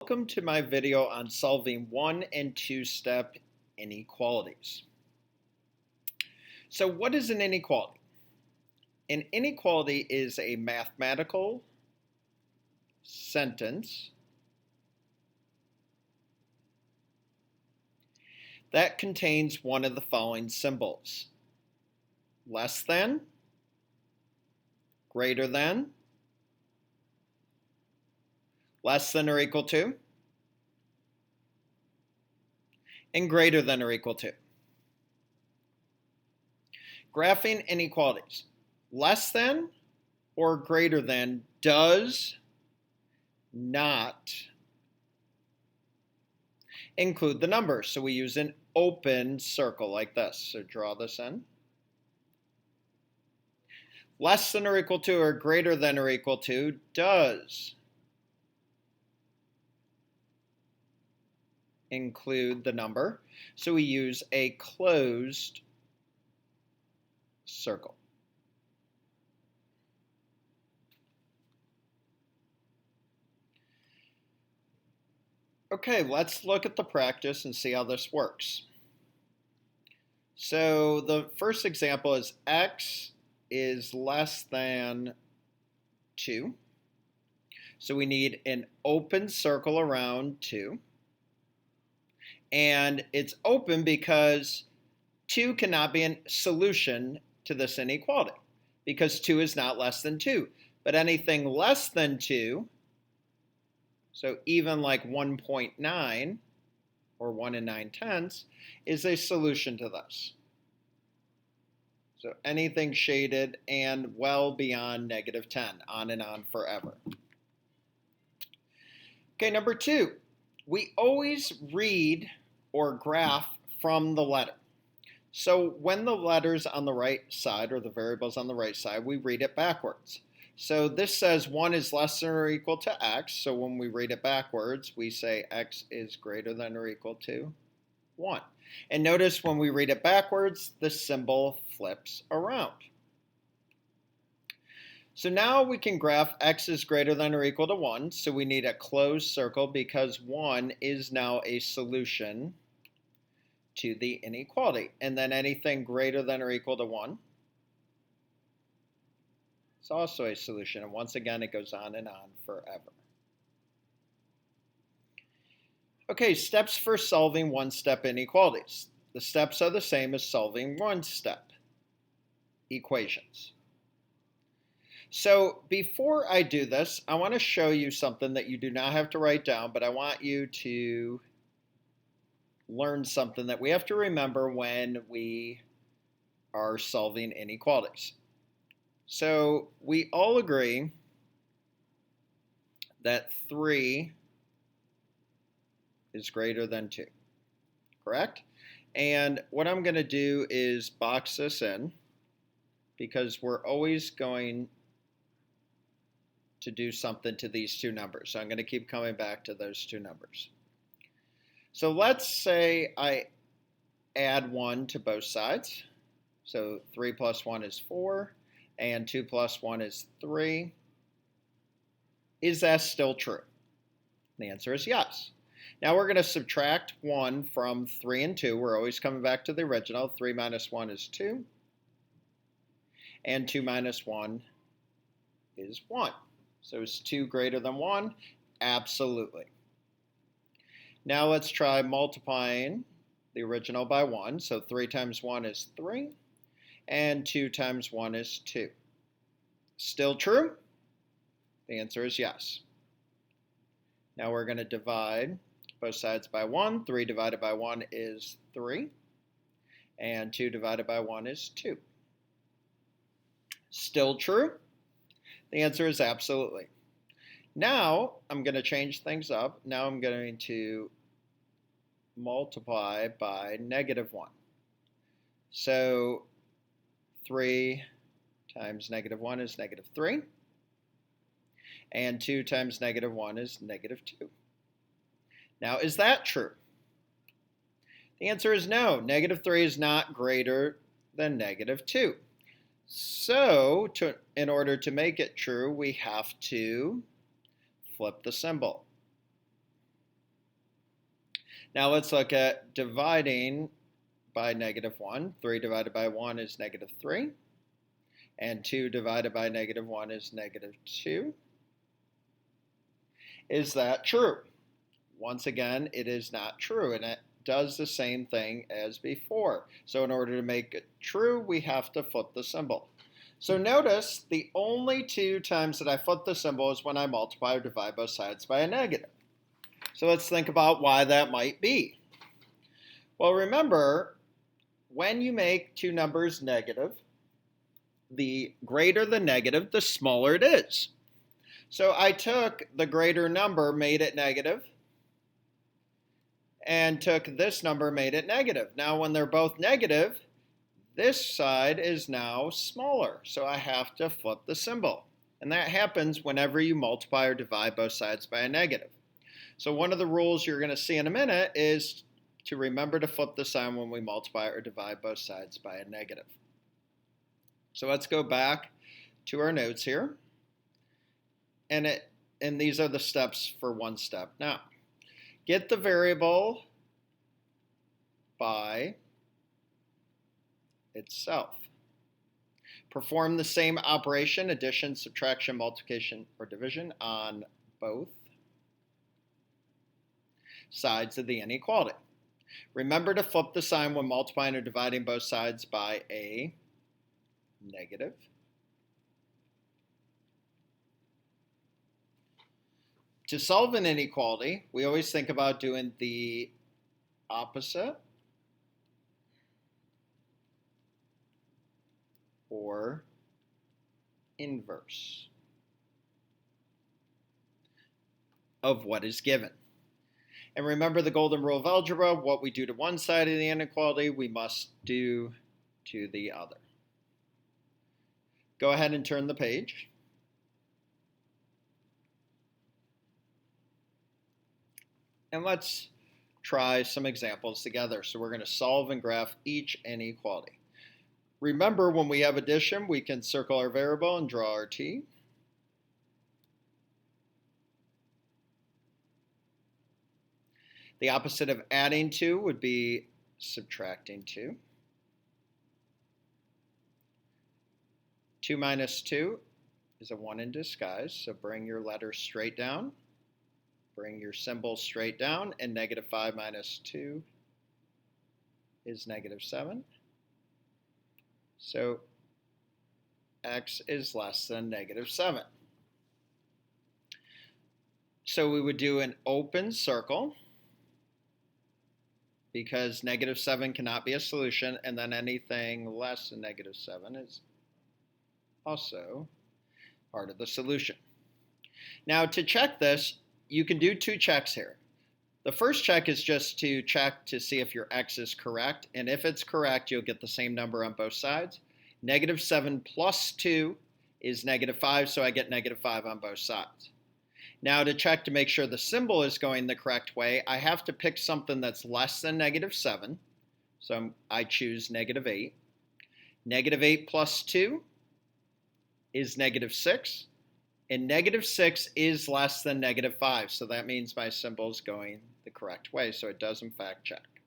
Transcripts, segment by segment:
Welcome to my video on solving 1- and 2-step inequalities. So what is an inequality? An inequality is a mathematical sentence that contains one of the following symbols: less than, greater than, less than or equal to, and greater than or equal to. Graphing inequalities. Less than or greater than does not include the number. So we use an open circle like this. So draw this in. Less than or equal to or greater than or equal to does include the number. So we use a closed circle. Okay, let's look at the practice and see how this works. So the first example is x is less than 2. So we need an open circle around 2. And it's open because 2 cannot be a solution to this inequality because 2 is not less than 2. But anything less than 2, so even like 1.9 or 1 9/10, is a solution to this. So anything shaded and well beyond -10, on and on forever. Okay, number 2, we always read or graph from the letter. So when the letter's on the right side or the variable's on the right side, we read it backwards. So this says 1 is less than or equal to x. So when we read it backwards, we say x is greater than or equal to 1. And notice when we read it backwards, the symbol flips around. So now we can graph x is greater than or equal to 1. So we need a closed circle because 1 is now a solution to the inequality. And then anything greater than or equal to 1 is also a solution. And once again, it goes on and on forever. Okay, steps for solving one-step inequalities. The steps are the same as solving one-step equations. So before I do this, I want to show you something that you do not have to write down, but I want you to learn something that we have to remember when we are solving inequalities. So we all agree that 3 is greater than 2, correct? And what I'm going to do is box this in because we're always going to do something to these two numbers. So I'm going to keep coming back to those two numbers. So let's say I add 1 to both sides. So 3 plus 1 is 4, and 2 plus 1 is 3. Is that still true? The answer is yes. Now we're going to subtract 1 from 3 and 2. We're always coming back to the original. 3 minus 1 is 2, and 2 minus 1 is 1. So is 2 greater than 1? Absolutely. Now let's try multiplying the original by 1. So 3 times 1 is 3, and 2 times 1 is 2. Still true? The answer is yes. Now we're going to divide both sides by 1. 3 divided by 1 is 3, and 2 divided by 1 is 2. Still true? The answer is absolutely. Now I'm going to change things up. Now I'm going to multiply by -1. So 3 times -1 is -3. And 2 times -1 is -2. Now, is that true? The answer is no. -3 is not greater than -2. So, in order to make it true, we have to flip the symbol. Now let's look at dividing by -1. 3 divided by 1 is -3. And 2 divided by -1 is -2. Is that true? Once again, it is not true, and it does the same thing as before. So in order to make it true, we have to flip the symbol. So notice the only two times that I flip the symbol is when I multiply or divide both sides by a negative. So let's think about why that might be. Well, remember, when you make two numbers negative, the greater the negative, the smaller it is. So I took the greater number, made it negative, and took this number, made it negative. Now when they're both negative, this side is now smaller, so I have to flip the symbol. And that happens whenever you multiply or divide both sides by a negative. So one of the rules you're going to see in a minute is to remember to flip the sign when we multiply or divide both sides by a negative. So let's go back to our notes here. And these are the steps for one step. Now, get the variable by itself. Perform the same operation, addition, subtraction, multiplication, or division on both sides of the inequality. Remember to flip the sign when multiplying or dividing both sides by a negative. To solve an inequality, we always think about doing the opposite or inverse of what is given. And remember the golden rule of algebra, what we do to one side of the inequality, we must do to the other. Go ahead and turn the page. And let's try some examples together. So we're going to solve and graph each inequality. Remember, when we have addition, we can circle our variable and draw our t. The opposite of adding 2 would be subtracting 2. 2 minus 2 is a 1 in disguise, so bring your letter straight down. Bring your symbol straight down, and -5 minus 2 is -7. So x is less than -7. So we would do an open circle because -7 cannot be a solution, and then anything less than -7 is also part of the solution. Now to check this, you can do two checks here. The first check is just to check to see if your x is correct, and if it's correct, you'll get the same number on both sides. -7 plus 2 is -5, so I get -5 on both sides. Now to check to make sure the symbol is going the correct way, I have to pick something that's less than -7, so I choose -8. -8 plus 2 is -6. And -6 is less than -5, so that means my symbol is going the correct way, so it does in fact check.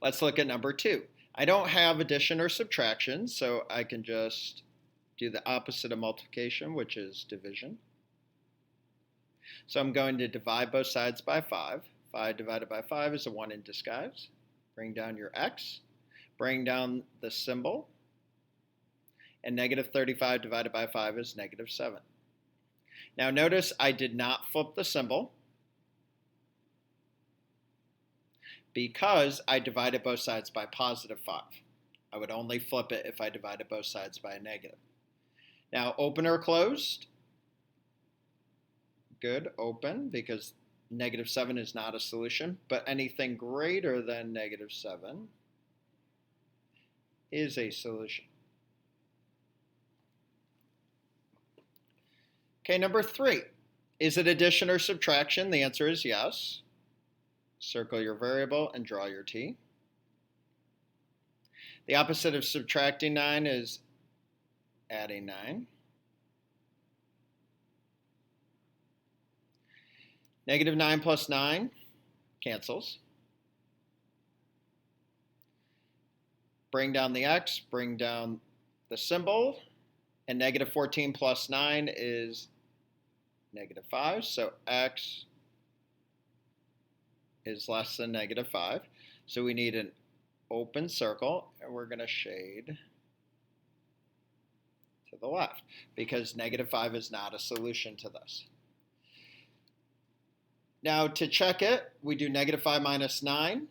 Let's look at number 2. I don't have addition or subtraction, so I can just do the opposite of multiplication, which is division. So I'm going to divide both sides by 5. 5 divided by 5 is a 1 in disguise. Bring down your x. Bring down the symbol. And -35 divided by 5 is -7. Now notice I did not flip the symbol because I divided both sides by +5. I would only flip it if I divided both sides by a negative. Now open or closed? Good, open, because -7 is not a solution, but anything greater than -7 is a solution. Okay, number 3. Is it addition or subtraction? The answer is yes. Circle your variable and draw your t. The opposite of subtracting 9 is adding 9. -9 plus 9 cancels. Bring down the x, bring down the symbol, and negative 14 plus 9 is negative 5, so x is less than negative 5. So we need an open circle, and we're going to shade to the left because negative 5 is not a solution to this. Now to check it, we do negative 5 minus 9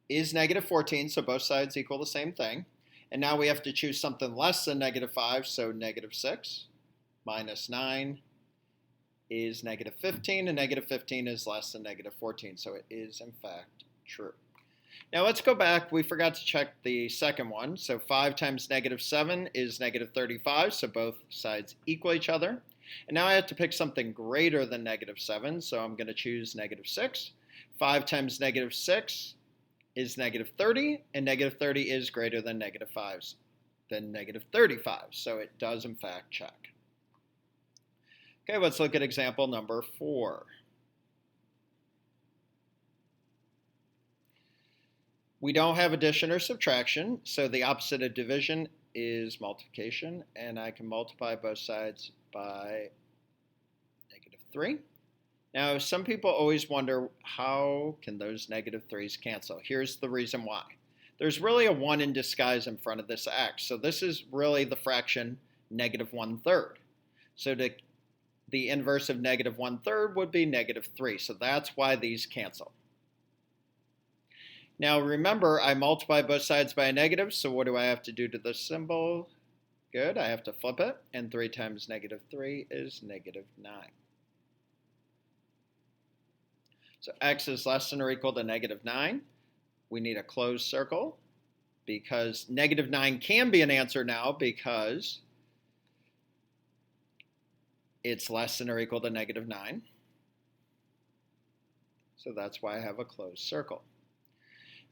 is negative 14, so both sides equal the same thing. And now we have to choose something less than negative 5, so negative 6 minus 9 is negative 15, and negative 15 is less than negative 14, so it is in fact true. Now let's go back. We forgot to check the second one. So 5 times negative 7 is negative 35, so both sides equal each other. And now I have to pick something greater than negative 7, so I'm going to choose negative 6. 5 times negative 6 is negative 30, and negative 30 is greater than negative 35, so it does in fact check. Okay, let's look at example number 4. We don't have addition or subtraction, so the opposite of division is multiplication, and I can multiply both sides by negative 3. Now, some people always wonder, how can those negative 3's cancel? Here's the reason why. There's really a 1 in disguise in front of this x, so this is really the fraction negative 1/3. So the inverse of negative 1/3 would be negative 3, so that's why these cancel. Now remember, I multiply both sides by a negative, so what do I have to do to the symbol? Good, I have to flip it, and 3 times negative 3 is negative 9. So x is less than or equal to negative 9. We need a closed circle because negative 9 can be an answer now because it's less than or equal to negative 9. So that's why I have a closed circle.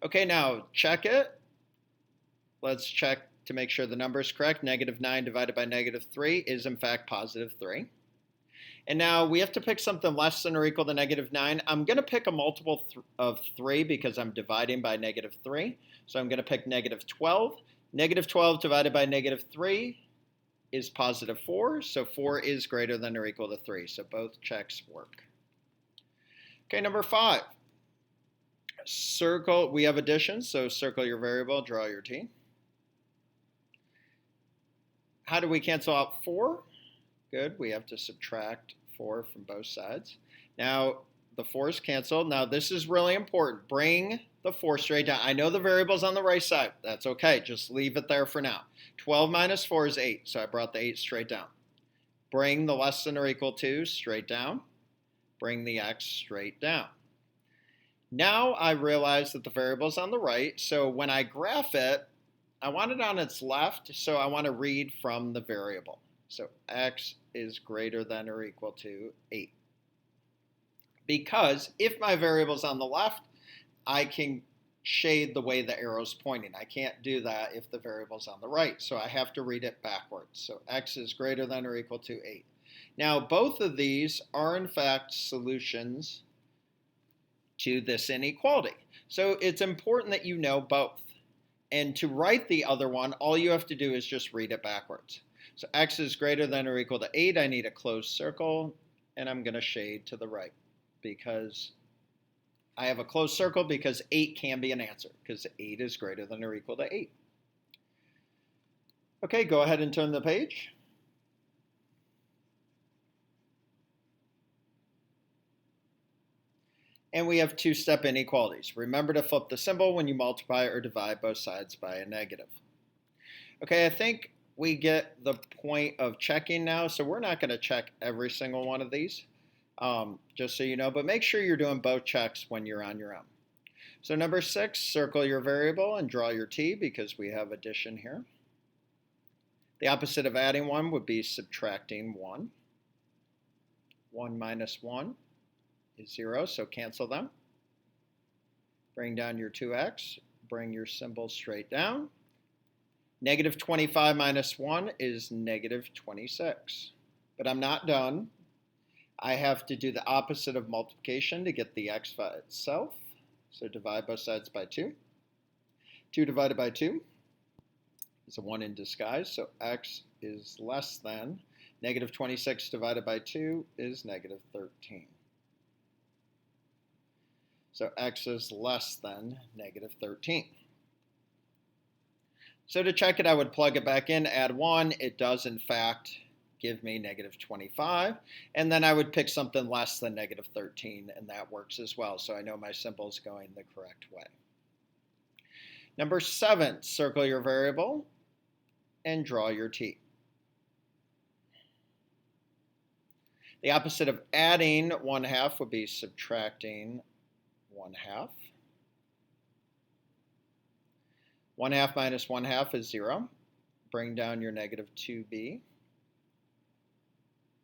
Okay, now check it. Let's check to make sure the number is correct. Negative 9 divided by negative 3 is in fact positive 3. And now we have to pick something less than or equal to negative 9. I'm going to pick a multiple of 3 because I'm dividing by negative 3. So I'm going to pick negative 12. Negative 12 divided by negative 3 is positive 4. So 4 is greater than or equal to 3. So both checks work. Okay, number 5. Circle, we have addition, so circle your variable, draw your t. How do we cancel out 4? Good, we have to subtract 4 from both sides. Now, the 4's canceled. Now, this is really important. Bring the 4 straight down. I know the variable's on the right side. That's okay, just leave it there for now. 12 minus 4 is 8, so I brought the 8 straight down. Bring the less than or equal to straight down. Bring the x straight down. Now I realize that the variable's on the right, so when I graph it, I want it on its left, so I want to read from the variable. So x is greater than or equal to 8. Because if my variable's on the left, I can shade the way the arrow's pointing. I can't do that if the variable's on the right, so I have to read it backwards. So x is greater than or equal to 8. Now both of these are in fact solutions to this inequality. So it's important that you know both. And to write the other one, all you have to do is just read it backwards. So x is greater than or equal to 8. I need a closed circle, and I'm going to shade to the right because I have a closed circle because 8 can be an answer because 8 is greater than or equal to 8. Okay, go ahead and turn the page. And we have two-step inequalities. Remember to flip the symbol when you multiply or divide both sides by a negative. Okay, I think we get the point of checking now, so we're not going to check every single one of these, just so you know, but make sure you're doing both checks when you're on your own. So number 6, circle your variable and draw your t because we have addition here. The opposite of adding 1 would be subtracting 1. 1 minus 1 is 0, so cancel them. Bring down your 2x, bring your symbol straight down. Negative 25 minus 1 is negative 26. But I'm not done. I have to do the opposite of multiplication to get the x by itself. So divide both sides by 2. 2 divided by 2 is a 1 in disguise, so x is less than negative 26 divided by 2 is negative 13. So x is less than negative 13. So to check it, I would plug it back in, add 1. It does, in fact, give me negative 25. And then I would pick something less than negative 13, and that works as well. So I know my symbol is going the correct way. Number 7, circle your variable and draw your t. The opposite of adding 1/2 would be subtracting 1/2. 1/2 minus 1/2 is 0. Bring down your negative 2b.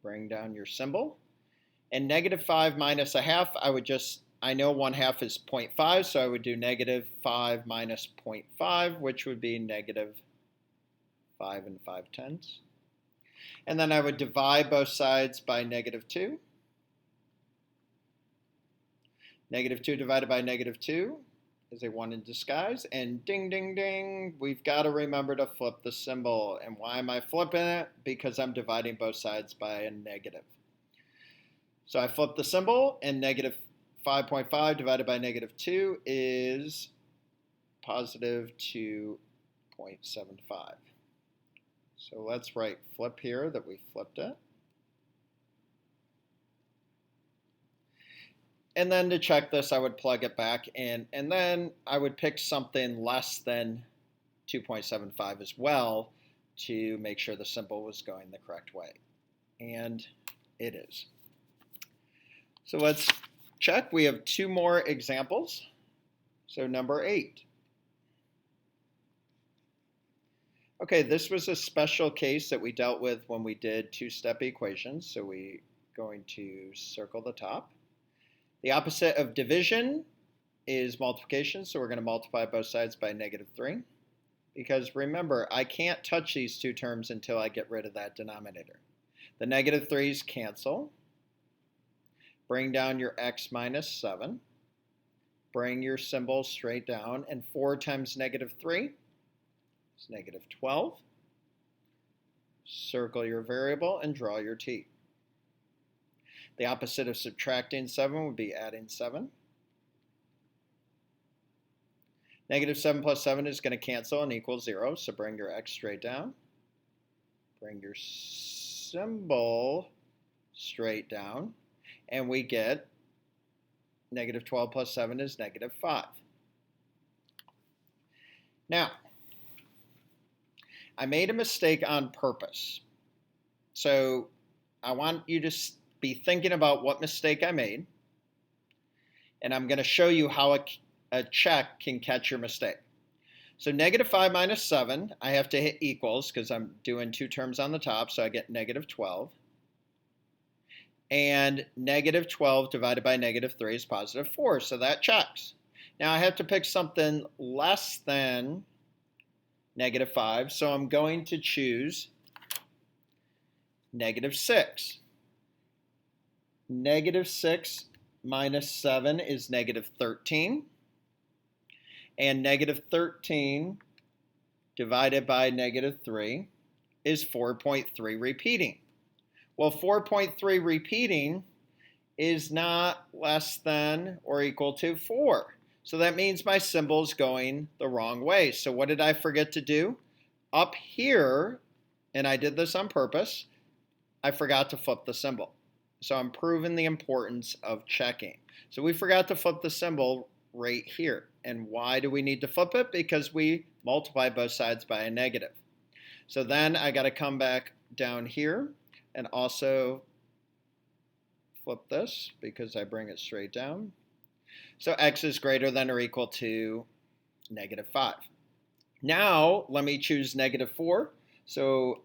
Bring down your symbol. And negative 5 minus 1/2, I know 1/2 is 0.5, so I would do negative 5 minus 0.5, which would be negative 5 5/10. And then I would divide both sides by negative 2. Negative 2 divided by negative 2 is a 1 in disguise. And ding, ding, ding, we've got to remember to flip the symbol. And why am I flipping it? Because I'm dividing both sides by a negative. So I flip the symbol, and negative 5.5 divided by negative 2 is positive 2.75. So let's write flip here that we flipped it. And then to check this, I would plug it back in, and then I would pick something less than 2.75 as well to make sure the symbol was going the correct way. And it is. So let's check. We have 2 more examples. So number 8. Okay, this was a special case that we dealt with when we did 2-step equations. So we're going to circle the top. The opposite of division is multiplication, so we're going to multiply both sides by negative 3. Because remember, I can't touch these 2 terms until I get rid of that denominator. The negative 3's cancel. Bring down your x minus 7. Bring your symbol straight down, and 4 times negative 3 is negative 12. Circle your variable and draw your t. The opposite of subtracting 7 would be adding 7. Negative 7 plus 7 is going to cancel and equal 0, so bring your x straight down. Bring your symbol straight down, and we get negative 12 plus 7 is negative 5. Now, I made a mistake on purpose. So I want you to be thinking about what mistake I made, and I'm going to show you how a check can catch your mistake. So negative 5 minus 7, I have to hit equals because I'm doing 2 terms on the top, so I get negative 12. And negative 12 divided by negative 3 is positive 4, so that checks. Now I have to pick something less than negative 5, so I'm going to choose negative 6. Negative 6 minus 7 is negative 13. And negative 13 divided by negative 3 is 4.3 repeating. Well, 4.3 repeating is not less than or equal to 4. So that means my symbol's going the wrong way. So what did I forget to do? Up here, and I did this on purpose, I forgot to flip the symbol. So I'm proving the importance of checking. So we forgot to flip the symbol right here. And why do we need to flip it? Because we multiply both sides by a negative. So then I got to come back down here and also flip this because I bring it straight down. So x is greater than or equal to negative 5. Now let me choose negative 4. So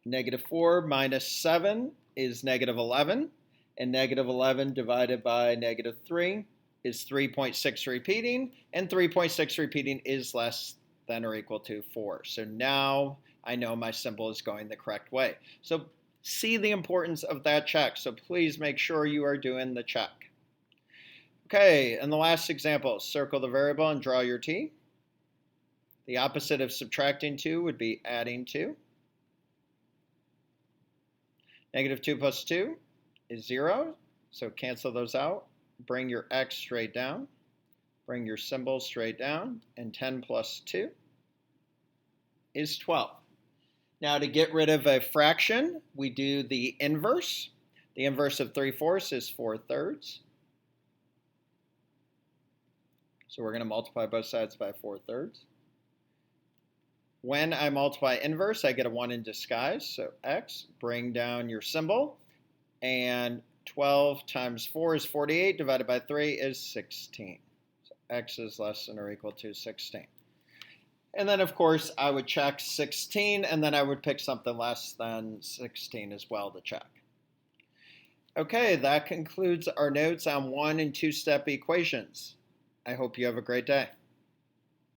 negative 4 minus 7 is negative 11, and negative 11 divided by negative 3 is 3.6 repeating, and 3.6 repeating is less than or equal to 4. So now I know my symbol is going the correct way. So see the importance of that check. So please make sure you are doing the check. Okay, and the last example, circle the variable and draw your t. The opposite of subtracting 2 would be adding 2. Negative 2 plus 2 is 0, so cancel those out. Bring your x straight down. Bring your symbol straight down. And 10 plus 2 is 12. Now to get rid of a fraction, we do the inverse. The inverse of 3/4 is 4/3. So we're going to multiply both sides by 4/3. When I multiply inverse, I get a 1 in disguise. So x, bring down your symbol. And 12 times 4 is 48, divided by 3 is 16. So x is less than or equal to 16. And then, of course, I would check 16, and then I would pick something less than 16 as well to check. Okay, that concludes our notes on 1- and 2-step equations. I hope you have a great day.